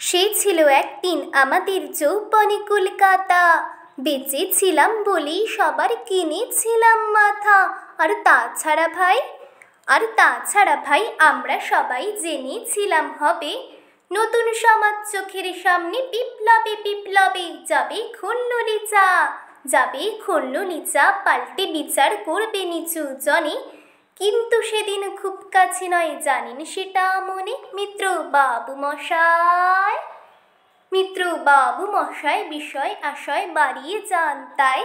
সে ছিল একদিন আমাদের যৌবনে কলকাতা। বেঁচে ছিলাম বলেই সবার কিনেছিলাম মাথা। আর তাছাড়া ভাই আমরা সবাই জেনেছিলাম হবে নতুন সমাজ চোখের সামনে বিপ্লবে বিপ্লবে যাবে খুললো নিচা পাল্টে বিচার করবে নিচু জনে। কিন্তু সেদিন খুব কাছে নয়, জানেন সেটা মনে মিত্র বাবু মশাই বিষয় আশয় বাড়িয়ে যান তাই।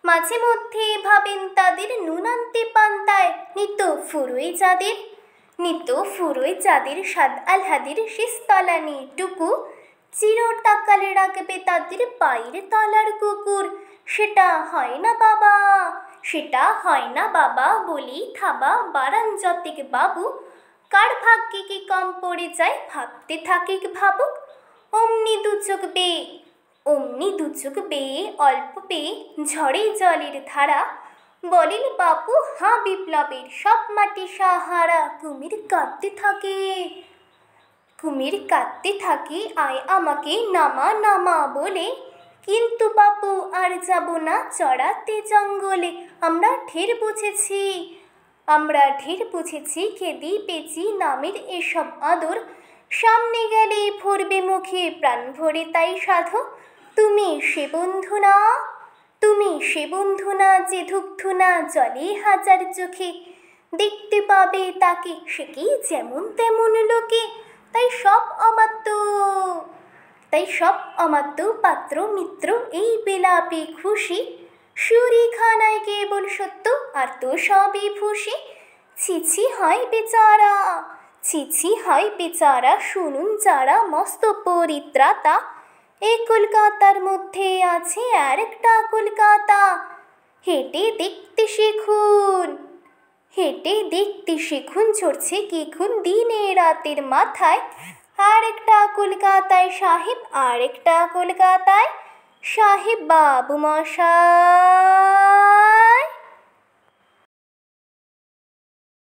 মাঝে মধ্যে ভাবেন তাদের নুন আনতে পান্তায় নিত ফুরোয় যাদের সাদ আলহাদের শেষ তলানি টুকু চিরটাকালে রাখবে তাদের পায়ের তলার কুকুর। সেটা হয় না বাবা বলেই থাবা বারান যতেক বাবু। কার ভাগ্যে কি কম পড়ে যায় ভাবতে থাকিক ভাবুক। অমনি দু চোখ বেয়ে অল্প পেয়ে ঝড়ে জলের ধারা বলেন বাপু হাঁ বিপ্লবের সব মাটি সাহারা। কুমির কাঁদতে থাকে আয় আমাকে নামা নামা বলে। কিন্তু বাপু আর যাব না চড়াতে জঙ্গলে। আমরা ঢের বুঝেছি খেদি পেঁচি নামের এসব আদর। সামনে গেলে ভরবে মুখে প্রাণ ভরে তাই সাধো। তুমি সে বন্ধু না যে ধুকধু না জলে হাজার চোখে। দেখতে পাবে তাকে সে কি যেমন তেমন লোকে। তাই সব অমাত্য পাত্র মিত্র এই বিলাপে খুশি। সুরিখানায় কেবল সত্য আর তো সবই ফুসি। ছিছি হয় বেচারা শুনুন যারা মস্ত পরিত্রাতা। এই কলকাতার মধ্যে আছে আরেকটা কলকাতা। হেঁটে দেখতে শিখুন ঝরছে কি খুন দিনে রাতের মাথায়। আরেকটা কলকাতায় সাহেব বাবু মশাই।